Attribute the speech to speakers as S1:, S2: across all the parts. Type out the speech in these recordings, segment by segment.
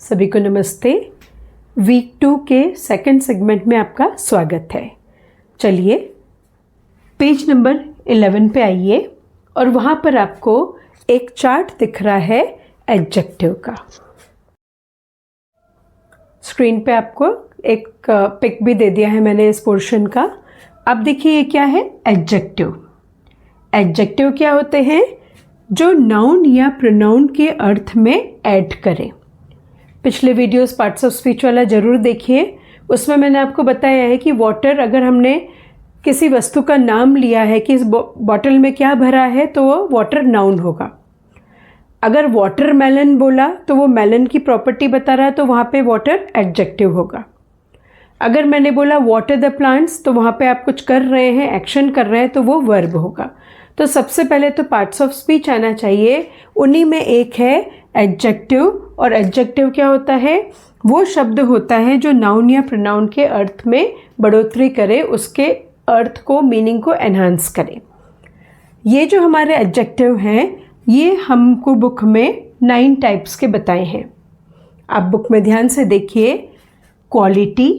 S1: सभी को नमस्ते। वीक 2 के सेकंड सेगमेंट में आपका स्वागत है। चलिए पेज नंबर 11 पे आइए और वहाँ पर आपको एक चार्ट दिख रहा है एडजेक्टिव का। स्क्रीन पे आपको एक पिक भी दे दिया है मैंने इस पोर्शन का। अब देखिए ये क्या है, एडजेक्टिव। एडजेक्टिव क्या होते हैं? जो नाउन या प्रोनाउन के अर्थ में ऐड करें। पिछले वीडियोस पार्ट्स ऑफ स्पीच वाला ज़रूर देखिए, उसमें मैंने आपको बताया है कि वाटर, अगर हमने किसी वस्तु का नाम लिया है कि इस बॉटल में क्या भरा है तो वो वाटर नाउन होगा। अगर वाटर मेलन बोला तो वो मेलन की प्रॉपर्टी बता रहा है तो वहाँ पे वाटर एडजेक्टिव होगा। अगर मैंने बोला वाटर द प्लांट्स तो वहाँ पे आप कुछ कर रहे हैं, एक्शन कर रहे हैं, तो वो वर्ब होगा। तो सबसे पहले तो पार्ट्स ऑफ स्पीच आना चाहिए, उन्हीं में एक है एडजेक्टिव। और एडजेक्टिव क्या होता है? वो शब्द होता है जो नाउन या प्रोनाउन के अर्थ में बढ़ोतरी करे, उसके अर्थ को, मीनिंग को एनहांस करे। ये जो हमारे एडजेक्टिव हैं ये हमको बुक में 9 टाइप्स के बताए हैं। आप बुक में ध्यान से देखिए। Quality,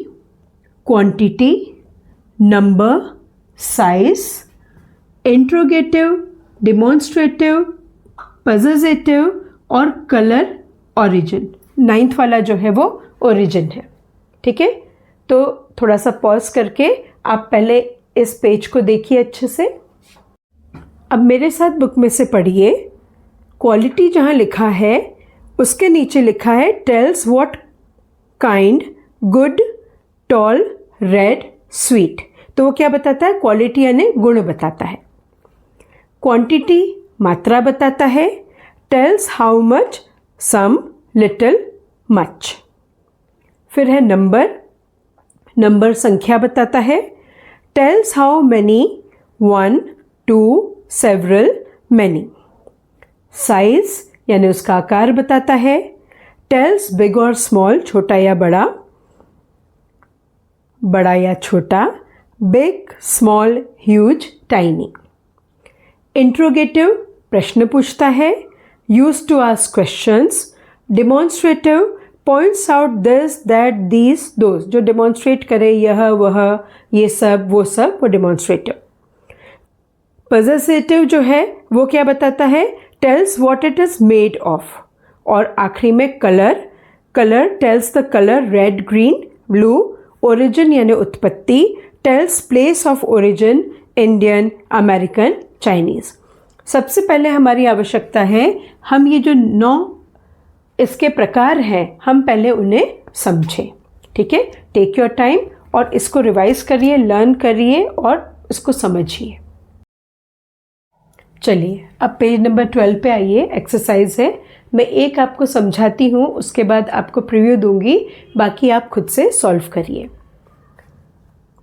S1: quantity, number, size, interrogative, demonstrative, possessive और कलर, ओरिजिन। 9th वाला जो है वो ओरिजिन है। ठीक है, तो थोड़ा सा पॉज करके आप पहले इस पेज को देखिए अच्छे से। अब मेरे साथ बुक में से पढ़िए। क्वालिटी जहाँ लिखा है उसके नीचे लिखा है tells what kind, good, tall, red, sweet. तो वो क्या बताता है? क्वालिटी यानी गुण बताता है। क्वांटिटी मात्रा बताता है। Tells how much, some, little, much. फिर है नंबर, नंबर संख्या बताता है। Tells how many, 1, 2, several, many. Size यानी उसका आकार बताता है। टेल्स बिग और स्मॉल, छोटा या बड़ा, बड़ा या छोटा, big, small, huge, tiny. Interrogative प्रश्न पूछता है। Used to ask questions. Demonstrative points out this, that, these, those, जो डिमॉन्स्ट्रेट करे, यह, वह, ये सब, वो सब, वो डिमॉन्स्ट्रेटिव। पजेसिटिव जो है वो क्या बताता है? Tells what it is made of. और आखिरी में colour, colour tells the colour red, green, blue. Origin यानी उत्पत्ति, tells place of origin, Indian, American, Chinese. सबसे पहले हमारी आवश्यकता है हम ये जो 9 इसके प्रकार हैं हम पहले उन्हें समझें। ठीक है, टेक योर टाइम और इसको रिवाइज करिए, लर्न करिए और इसको समझिए। चलिए अब पेज नंबर 12 पे आइए। एक्सरसाइज है, मैं एक आपको समझाती हूँ, उसके बाद आपको प्रीव्यू दूंगी, बाकी आप खुद से सॉल्व करिए।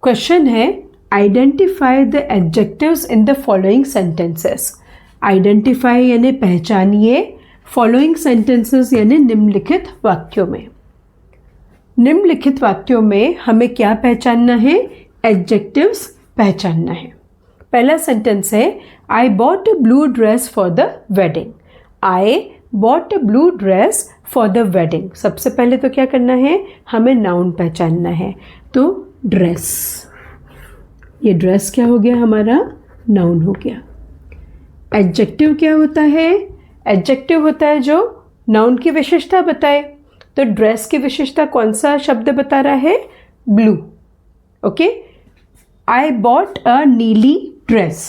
S1: क्वेश्चन है, identify the adjectives in the following sentences. Identify यानी पहचानिए, फॉलोइंग सेंटेंसेस यानी निम्नलिखित वाक्यों में। निम्नलिखित वाक्यों में हमें क्या पहचानना है? एडजेक्टिव्स पहचानना है। पहला सेंटेंस है, I bought a blue dress for the wedding. I bought a blue dress for the wedding. सबसे पहले तो क्या करना है? हमें नाउन पहचानना है। तो ड्रेस, ये ड्रेस क्या हो गया? हमारा नाउन हो गया। एडजेक्टिव क्या होता है? एडजेक्टिव होता है जो नाउन की विशेषता बताए। तो ड्रेस की विशेषता कौन सा शब्द बता रहा है? Blue. Okay, I bought a नीली ड्रेस।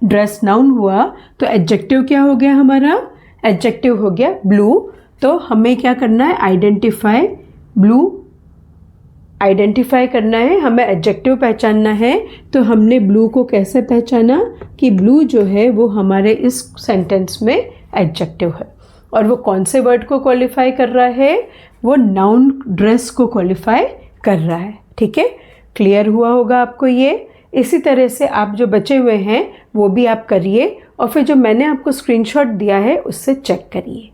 S1: ड्रेस नाउन हुआ तो एडजेक्टिव क्या हो गया हमारा? एडजेक्टिव हो गया ब्लू। तो हमें क्या करना है? आइडेंटिफाई ब्लू, आइडेंटिफाई करना है, हमें एडजेक्टिव पहचानना है। तो हमने ब्लू को कैसे पहचाना कि ब्लू जो है वो हमारे इस सेंटेंस में एडजेक्टिव है। और वो कौन से वर्ड को क्वालिफाई कर रहा है? वो नाउन ड्रेस को क्वालिफाई कर रहा है। ठीक है, क्लियर हुआ होगा आपको ये। इसी तरह से आप जो बचे हुए हैं वो भी आप करिए और फिर जो मैंने आपको स्क्रीनशॉट दिया है उससे चेक करिए।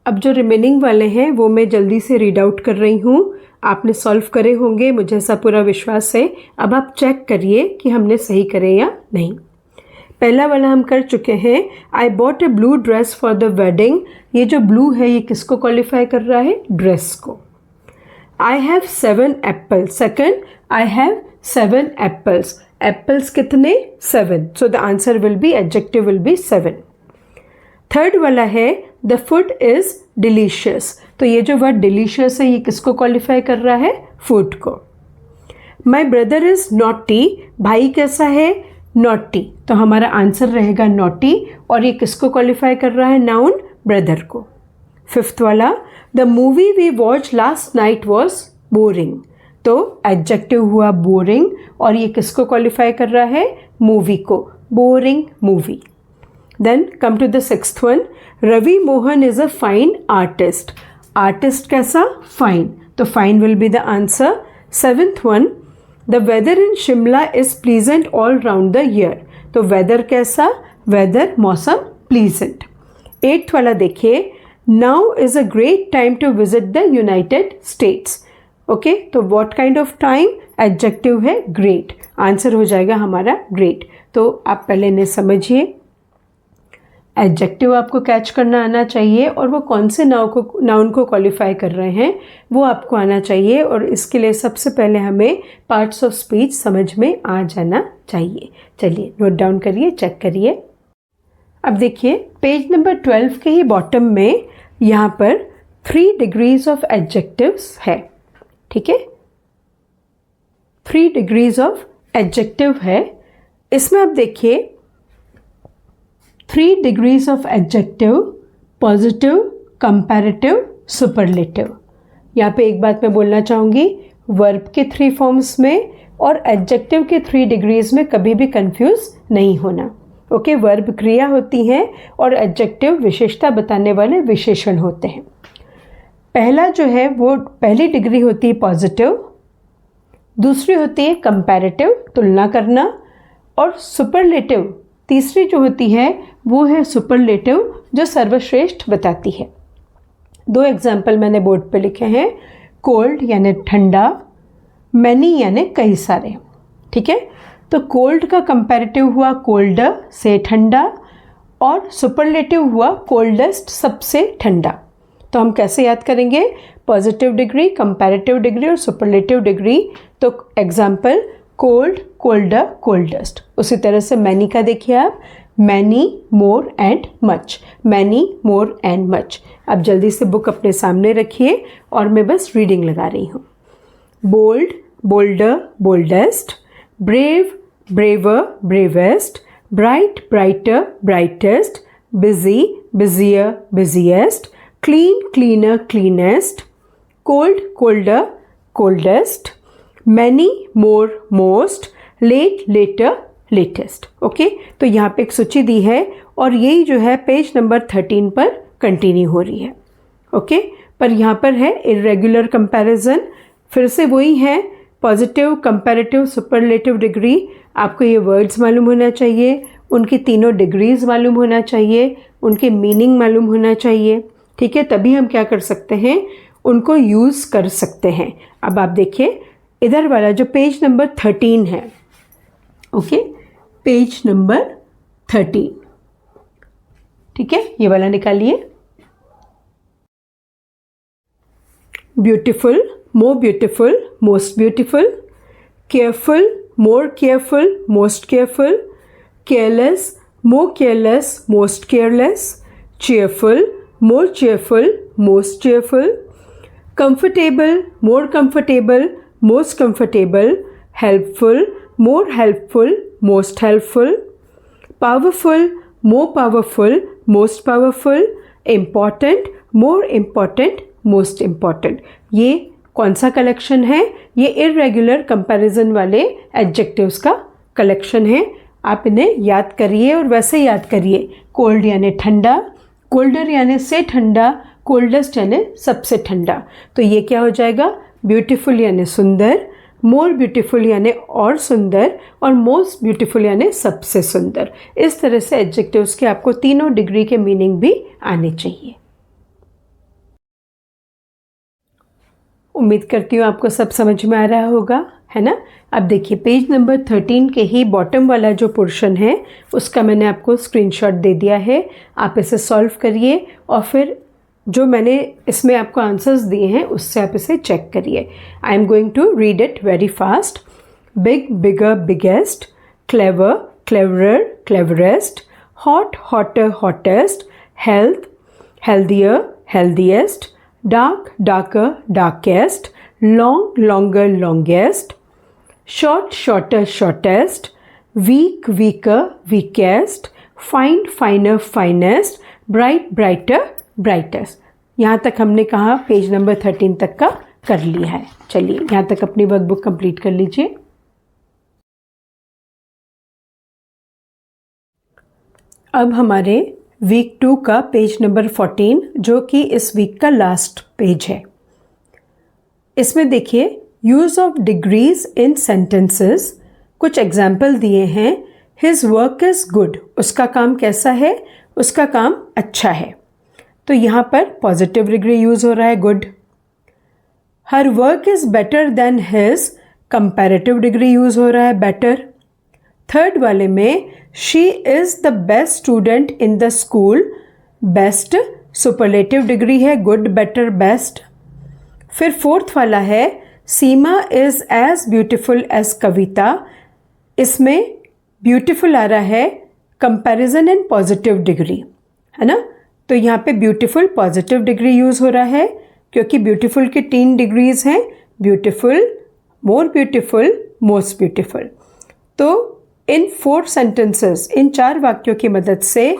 S1: अब जो रिमेनिंग वाले हैं वो मैं जल्दी से रीड आउट कर रही हूँ। आपने सॉल्व करे होंगे, मुझे ऐसा पूरा विश्वास है। अब आप चेक करिए कि हमने सही करे या नहीं। पहला वाला हम कर चुके हैं, I bought a blue dress for the wedding. ये जो ब्लू है ये किसको क्वालिफाई कर रहा है? ड्रेस को। I have 7 apples. Second, I have 7 apples. Apples कितने? 7। So the answer will be, adjective will be 7। Third वाला है, द फूड इज डिलीशियस। तो ये जो वर्ड डिलीशियस है ये किसको क्वालिफाई कर रहा है? फूड को। My brother is naughty. भाई कैसा है? नॉटी। तो हमारा आंसर रहेगा नॉटी, और ये किसको क्वालिफाई कर रहा है? नाउन, ब्रदर को। फिफ्थ वाला, the movie we watch last night was boring. तो एडजेक्टिव हुआ बोरिंग, और ये किसको क्वालिफाई कर रहा है? मूवी को। Boring movie. Then come to the sixth one, Ravi Mohan is a fine artist. Artist कैसा? फाइन। तो fine will be the answer. Seventh one, the weather in Shimla is pleasant all round the year. तो weather कैसा? Weather, मौसम, pleasant. Eighth वाला देखिए, now is a great time to visit the United States. Okay, तो what kind of time? Adjective है great. Answer हो जाएगा हमारा ग्रेट। तो आप पहले इन्हें समझिए, एडजेक्टिव आपको कैच करना आना चाहिए, और वो कौन से नाउन को क्वालिफाई कर रहे हैं वो आपको आना चाहिए, और इसके लिए सबसे पहले हमें पार्ट्स ऑफ स्पीच समझ में आ जाना चाहिए। चलिए नोट डाउन करिए, चेक करिए। अब देखिए पेज नंबर 12 के ही बॉटम में यहाँ पर 3 डिग्रीज ऑफ एडजेक्टिव्स है। ठीक है, 3 डिग्रीज ऑफ एडजेक्टिव है। इसमें आप देखिए 3 degrees of adjective, positive, comparative, superlative. यहाँ पे एक बात मैं बोलना चाहूँगी, वर्ब के 3 फॉर्म्स में और एडजेक्टिव के 3 डिग्रीज में कभी भी कंफ्यूज नहीं होना। ओके, वर्ब क्रिया होती हैं और एडजेक्टिव विशेषता बताने वाले विशेषण होते हैं। पहला जो है वो पहली डिग्री होती है पॉजिटिव, दूसरी होती है कंपैरेटिव, तुलना करना, और सुपरलेटिव तीसरी जो होती है वो है सुपरलेटिव, जो सर्वश्रेष्ठ बताती है। 2 एग्जाम्पल मैंने बोर्ड पे लिखे हैं, कोल्ड यानी ठंडा, मैनी यानी कई सारे। ठीक है, तो कोल्ड का कंपैरेटिव हुआ कोल्डर से ठंडा, और सुपरलेटिव हुआ कोल्डेस्ट सबसे ठंडा। तो हम कैसे याद करेंगे? पॉजिटिव डिग्री, कंपैरेटिव डिग्री और सुपरलेटिव डिग्री। तो एग्जाम्पल कोल्ड, कोल्डर, कोल्डेस्ट। उसी तरह से मैनी का देखिए आप, many, more and much, many, more and much. अब जल्दी से बुक अपने सामने रखिए और मैं बस रीडिंग लगा रही हूँ। Bold, bolder, boldest, brave, braver, bravest, bright, brighter, brightest, busy, busier, busiest, clean, cleaner, cleanest, cold, colder, coldest, many, more, most, late, later, latest। Okay, तो यहाँ पे एक सूची दी है और यही जो है पेज नंबर 13 पर कंटिन्यू हो रही है। ओके, पर यहाँ पर है इरेगुलर कंपैरिजन, फिर से वही है पॉजिटिव, कंपैरेटिव, सुपरलेटिव डिग्री। आपको ये वर्ड्स मालूम होना चाहिए, उनकी तीनों डिग्रीज मालूम होना चाहिए, उनके मीनिंग मालूम होना चाहिए। ठीक है, तभी हम क्या कर सकते हैं, उनको यूज़ कर सकते हैं। अब आप देखिए इधर वाला जो पेज नंबर 13 है, ओके, पेज नंबर 13, ठीक है, ये वाला निकालिए। Beautiful, more beautiful, most beautiful, careful, more careful, most careful, careless, more careless, most careless, cheerful, more cheerful, most cheerful, comfortable, more comfortable, most comfortable, helpful, more helpful, most helpful, powerful, more powerful, most powerful, important, more important, most important। ये कौन सा collection है? ये irregular comparison वाले adjectives का collection है। आप इन्हें याद करिए और वैसे याद करिए। कोल्ड यानी ठंडा, कोल्डर यानी से ठंडा, कोल्डेस्ट यानी सबसे ठंडा। तो ये क्या हो जाएगा? ब्यूटीफुल यानी सुंदर, मोर ब्यूटीफुल यानी और सुंदर, और मोस्ट ब्यूटीफुल यानी सबसे सुंदर। इस तरह से एडजेक्टिव्स के आपको तीनों डिग्री के मीनिंग भी आने चाहिए। उम्मीद करती हूँ आपको सब समझ में आ रहा होगा, है ना। अब देखिए पेज नंबर 13 के ही बॉटम वाला जो पोर्शन है उसका मैंने आपको स्क्रीनशॉट दे दिया है। आप इसे सॉल्व करिए और फिर जो मैंने इसमें आपको आंसर्स दिए हैं उससे आप इसे चेक करिए। I am going to read it very fast. Big, bigger, biggest, clever, cleverer, cleverest, hot, hotter, hottest, health, healthier, healthiest, dark, darker, darkest, long, longer, longest, short, shorter, shortest, weak, weaker, weakest, fine, finer, finest, bright, brighter, brightest. यहाँ तक हमने कहा page number 13 तक का कर लिया है। चलिए यहाँ तक अपनी वर्कबुक कंप्लीट कर लीजिए। अब हमारे वीक 2 का पेज नंबर 14 जो कि इस वीक का लास्ट पेज है, इसमें देखिए use of degrees in sentences. कुछ एग्जाम्पल दिए हैं। हिज वर्क इज़ गुड, उसका काम कैसा है, उसका काम अच्छा है। तो यहाँ पर पॉजिटिव डिग्री यूज़ हो रहा है good. Her work is better than his, comparative degree use हो रहा है बेटर। थर्ड वाले में she is the best student in the school, best superlative degree है गुड, बेटर, बेस्ट। फिर फोर्थ वाला है सीमा इज़ एज ब्यूटिफुल एज कविता, इसमें ब्यूटिफुल आ रहा है कंपैरिजन इन पॉजिटिव डिग्री, है ना। तो यहाँ पे ब्यूटीफुल पॉजिटिव डिग्री यूज़ हो रहा है क्योंकि ब्यूटीफुल की 3 डिग्रीज हैं, beautiful, more beautiful, most beautiful. तो इन 4 सेंटेंसेस, इन 4 वाक्यों की मदद से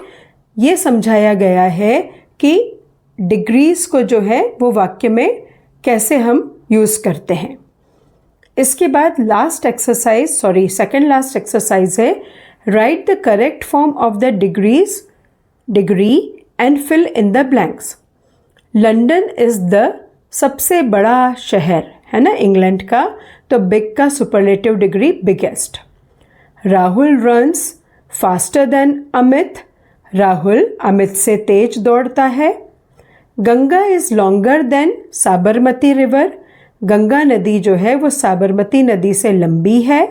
S1: ये समझाया गया है कि डिग्रीज को जो है वो वाक्य में कैसे हम यूज़ करते हैं। इसके बाद last exercise, second last exercise है write the correct form of the degrees, degree and fill in the blanks. London is the सबसे बड़ा शहर, है ना, इंग्लैंड का, तो बिग का superlative degree biggest. Rahul runs faster than Amit, Rahul Amit से तेज दौड़ता है। Ganga is longer than Sabarmati river, Ganga नदी जो है वो साबरमती नदी से लंबी है।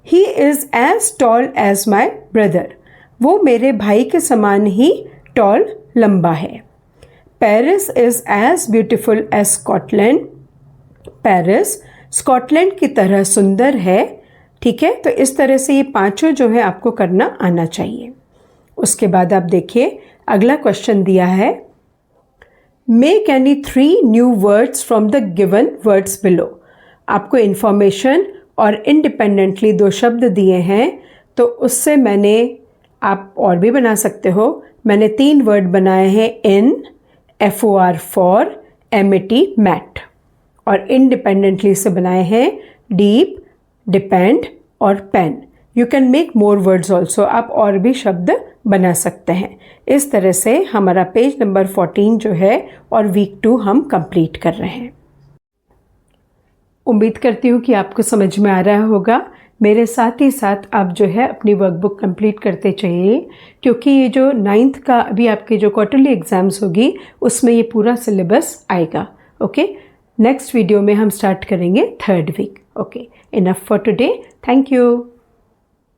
S1: He is as tall as my brother, वो मेरे भाई के समान ही टॉल, लंबा है। Paris is as beautiful as Scotland, Paris Scotland की तरह सुंदर है। ठीक है, तो इस तरह से ये 5 जो है आपको करना आना चाहिए। उसके बाद आप देखिए अगला क्वेश्चन दिया है make any 3 new words from the given words below. आपको इंफॉर्मेशन और इंडिपेंडेंटली 2 शब्द दिए हैं, तो उससे मैंने, आप और भी बना सकते हो, मैंने 3 वर्ड बनाए हैं in, FOR for, MET met, और इंडिपेंडेंटली से बनाए हैं डीप, डिपेंड और pen. You can make more words also, आप और भी शब्द बना सकते हैं। इस तरह से हमारा पेज नंबर 14 जो है और वीक 2 हम कंप्लीट कर रहे हैं। उम्मीद करती हूँ कि आपको समझ में आ रहा होगा। मेरे साथ ही साथ आप जो है अपनी वर्कबुक कंप्लीट करते चाहिए, क्योंकि ये जो 9th का अभी आपके जो क्वार्टरली एग्ज़ाम्स होगी उसमें ये पूरा सिलेबस आएगा। ओके, नेक्स्ट वीडियो में हम स्टार्ट करेंगे 3rd week. Okay, enough for today, thank you.